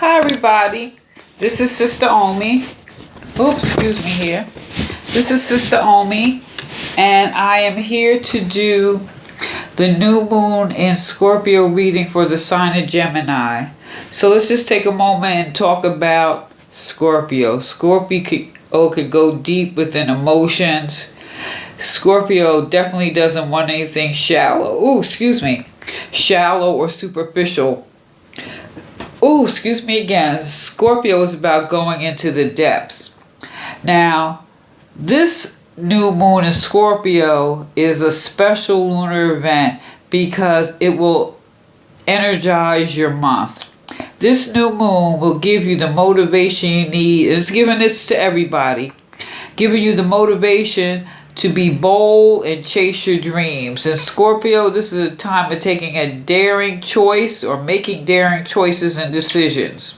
Hi everybody, this is Sister Omi. Oops, excuse me here. This is Sister Omi, and I am here to do the new moon in Scorpio reading for the sign of Gemini. So let's just take a moment and talk about Scorpio. Scorpio could go deep within emotions. Scorpio definitely doesn't want anything shallow. Shallow or superficial. Excuse me again. Scorpio is about going into the depths. Now, this new moon in Scorpio is a special lunar event because it will energize your month. This new moon will give you the motivation you need. It's giving this to everybody. Giving you the motivation to be bold and chase your dreams. In Scorpio, this is a time of taking a daring choice or making daring choices and decisions.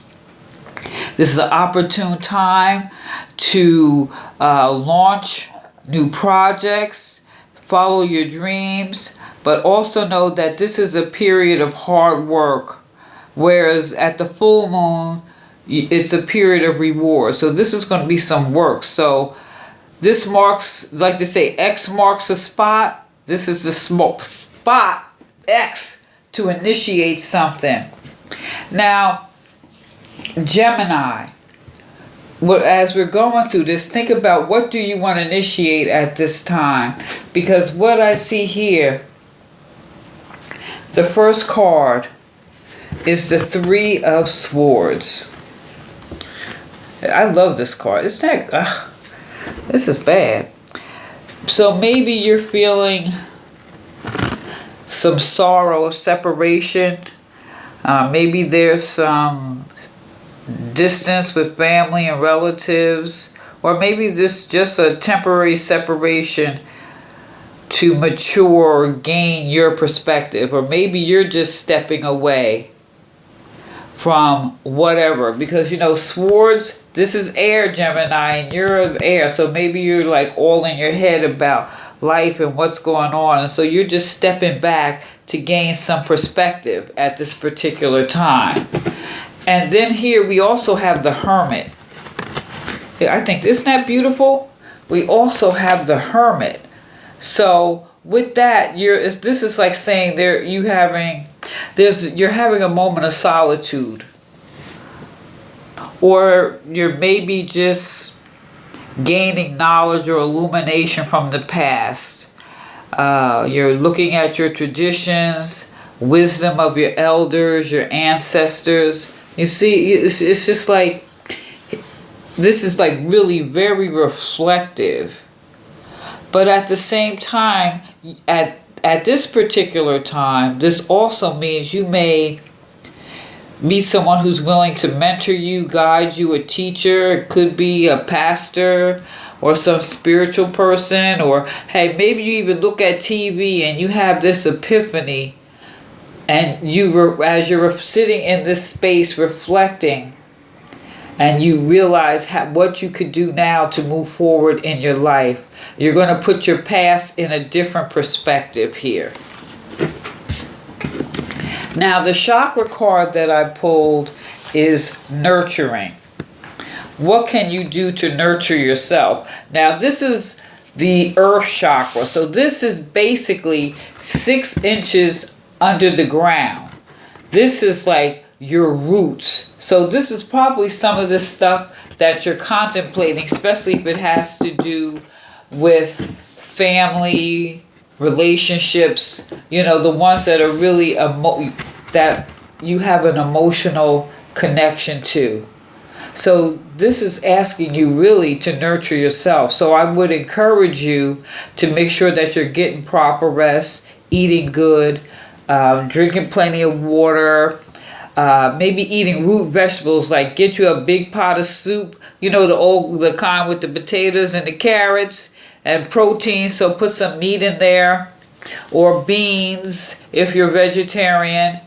This is an opportune time to launch new projects, follow your dreams, but also know that this is a period of hard work, whereas at the full moon, it's a period of reward. So this is going to be some work. So this marks, like they say, X marks a spot. This is the spot X to initiate something. Now, Gemini, as we're going through this, think about what do you want to initiate at this time. Because what I see here, the first card is the Three of Swords. I love this card. It's that... this is bad. So maybe you're feeling some sorrow of separation. Maybe there's some distance with family and relatives. Or maybe this just a temporary separation to mature or gain your perspective. Or maybe you're just stepping away from whatever, because swords, this is air, Gemini, and you're of air, so maybe you're like all in your head about life and what's going on, and so you're just stepping back to gain some perspective at this particular time. And then here we also have the Hermit. I think, isn't that beautiful? We also have the Hermit. So with that, this is like saying you're having a moment of solitude, or you're maybe just gaining knowledge or illumination from the past. You're looking at your traditions, wisdom of your elders, your ancestors. You see, it's just like, this is like really very reflective. But at the same time, at this particular time, this also means you may meet someone who's willing to mentor you, guide you, a teacher. It could be a pastor or some spiritual person. Or, hey, maybe you even look at TV and you have this epiphany. And as you're sitting in this space reflecting, and you realize what you could do now to move forward in your life. You're going to put your past in a different perspective here. Now, the chakra card that I pulled is nurturing. What can you do to nurture yourself? Now, this is the earth chakra. So this is basically 6 inches under the ground. This is like your roots. So this is probably some of the stuff that you're contemplating, especially if it has to do with family, relationships, the ones that are really that you have an emotional connection to. So this is asking you really to nurture yourself. So I would encourage you to make sure that you're getting proper rest, eating good, drinking plenty of water, maybe eating root vegetables, like get you a big pot of soup, the kind with the potatoes and the carrots and protein. So put some meat in there, or beans if you're vegetarian,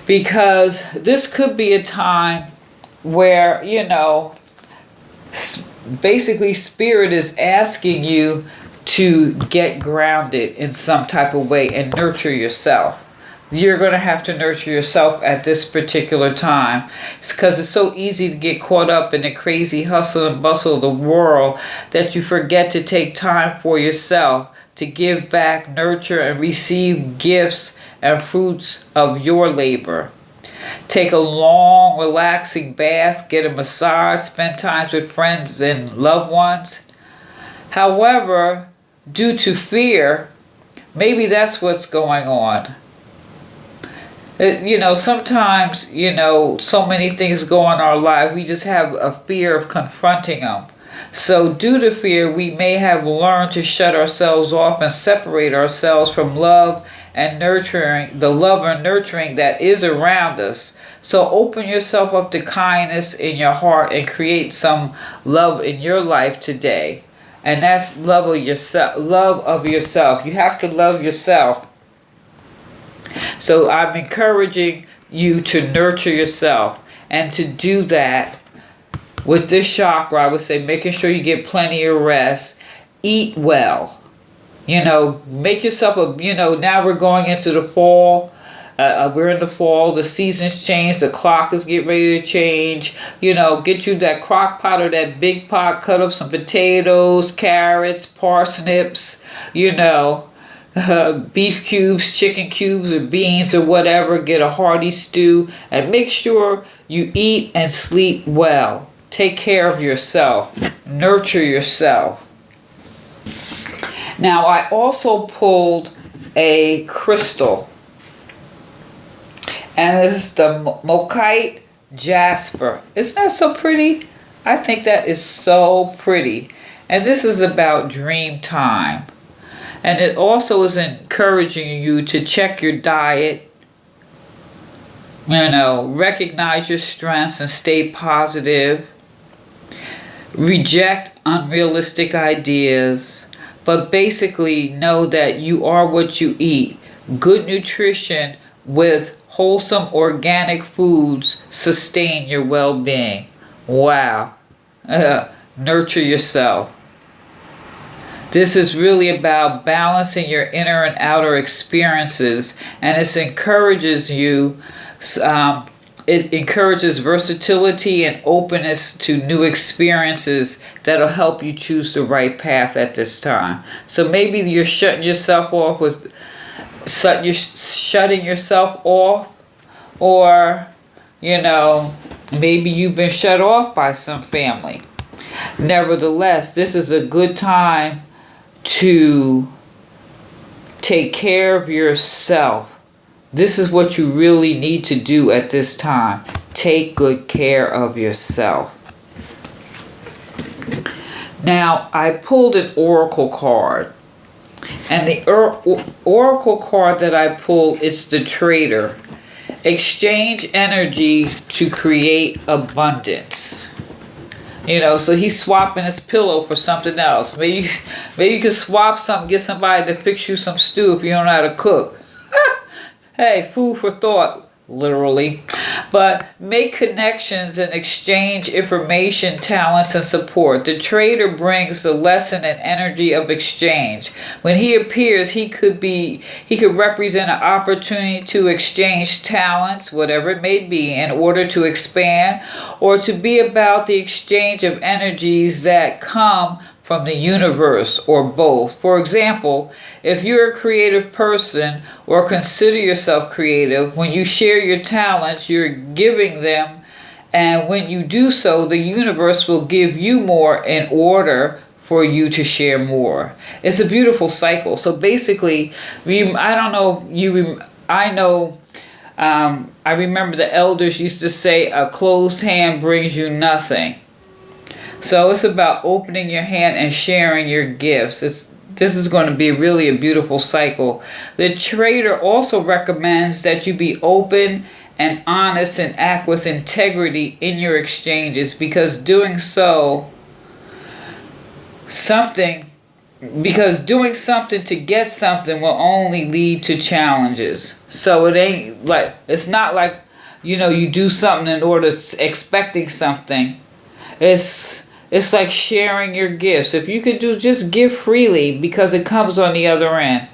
because this could be a time where, basically spirit is asking you to get grounded in some type of way and nurture yourself. you're going to have to nurture yourself at this particular time. It's because it's so easy to get caught up in the crazy hustle and bustle of the world that you forget to take time for yourself, to give back, nurture, and receive gifts and fruits of your labor. Take a long, relaxing bath, get a massage, spend time with friends and loved ones. However, due to fear, maybe that's what's going on. Sometimes, so many things go on in our life, we just have a fear of confronting them. So due to fear, we may have learned to shut ourselves off and separate ourselves from love and nurturing, the love and nurturing that is around us. So open yourself up to kindness in your heart and create some love in your life today. And that's love of yourself. Love of yourself. You have to love yourself. So I'm encouraging you to nurture yourself, and to do that with this chakra, I would say making sure you get plenty of rest, eat well, make yourself now we're going into the fall. We're in the fall, the seasons change, the clock is getting ready to change. Get you that crock pot or that big pot, cut up some potatoes, carrots, parsnips, beef cubes, chicken cubes, or beans, or whatever. Get a hearty stew, and make sure you eat and sleep well. Take care of yourself. Nurture yourself. Now, I also pulled a crystal, and this is the Mokite Jasper. Isn't that so pretty? I think that is so pretty. And this is about dream time. And it also is encouraging you to check your diet, recognize your strengths and stay positive. Reject unrealistic ideas, but basically know that you are what you eat. Good nutrition with wholesome organic foods sustain your well-being. Wow. Nurture yourself. This is really about balancing your inner and outer experiences, and it encourages you. It encourages versatility and openness to new experiences that'll help you choose the right path at this time. So maybe you're shutting yourself off or maybe you've been shut off by some family. Nevertheless, this is a good time to take care of yourself. This is what you really need to do at this time. Take good care of yourself. Now, I pulled an oracle card. And the oracle card that I pulled is the Trader. Exchange energy to create abundance. So he's swapping his pillow for something else. Maybe you could swap something, get somebody to fix you some stew if you don't know how to cook. Hey, food for thought, literally. But make connections and exchange information, talents, and support. The Trader brings the lesson and energy of exchange. When he appears, he could represent an opportunity to exchange talents, whatever it may be, in order to expand, or to be about the exchange of energies that come from the universe, or both. For example, if you're a creative person or consider yourself creative, when you share your talents, you're giving them, and when you do so, the universe will give you more in order for you to share more. It's a beautiful cycle. So basically, I remember the elders used to say, a closed hand brings you nothing. So it's about opening your hand and sharing your gifts. This is going to be really a beautiful cycle. The Trader also recommends that you be open and honest and act with integrity in your exchanges, because doing something to get something will only lead to challenges. So it's not like, you do something in order expecting something. It's like sharing your gifts. If you could just give freely, because it comes on the other end.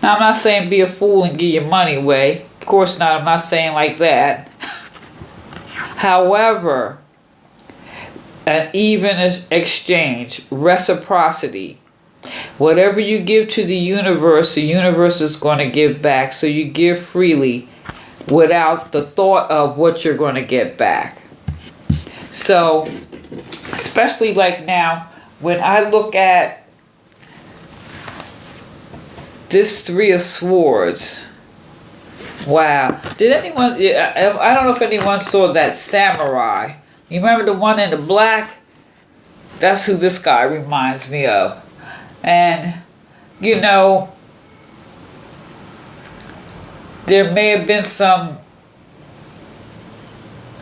Now, I'm not saying be a fool and give your money away. Of course not. I'm not saying like that. However, an even exchange, reciprocity. Whatever you give to the universe is going to give back. So you give freely without the thought of what you're going to get back. So, especially like now, when I look at this Three of Swords, wow. Did anyone, I don't know if anyone saw that samurai. You remember the one in the black? That's who this guy reminds me of. And, you know, there may have been some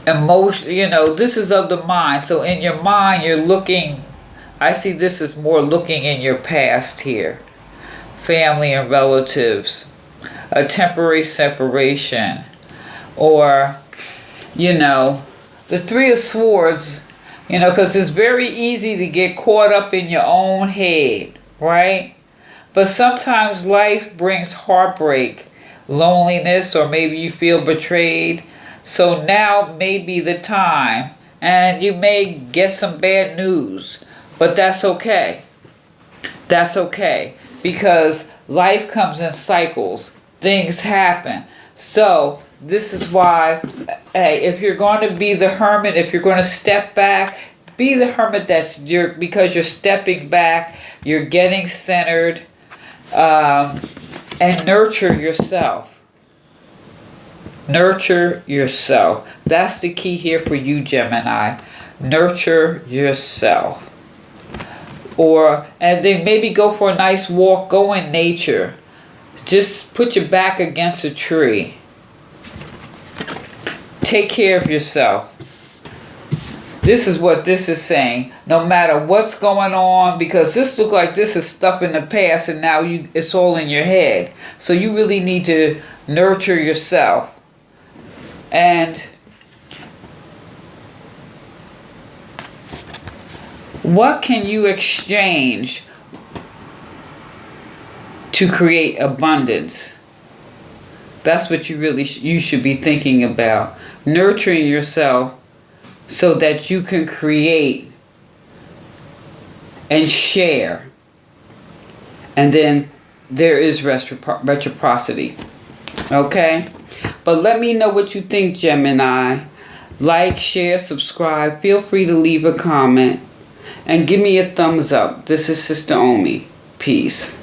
emotion, you know, this is of the mind. So in your mind, you're looking, I see this as more looking in your past here. Family and relatives, a temporary separation, or, you know, the Three of Swords, you know, because it's very easy to get caught up in your own head, right? But sometimes life brings heartbreak, loneliness, or maybe you feel betrayed. So now may be the time, and you may get some bad news, but that's okay. That's okay, because life comes in cycles. Things happen. So this is why, hey, if you're going to be the hermit, if you're going to step back, be the hermit because you're stepping back, you're getting centered, and nurture yourself. Nurture yourself. That's the key here for you, Gemini. Nurture yourself. And then maybe go for a nice walk, go in nature. Just put your back against a tree. Take care of yourself. This is what this is saying. No matter what's going on, because this looks like this is stuff in the past and now it's all in your head. So you really need to nurture yourself. And what can you exchange to create abundance? That's what you should be thinking about. Nurturing yourself so that you can create and share. And then there is reciprocity. Okay? But let me know what you think, Gemini. Like, share, subscribe. Feel free to leave a comment. And give me a thumbs up. This is Sister Omi. Peace.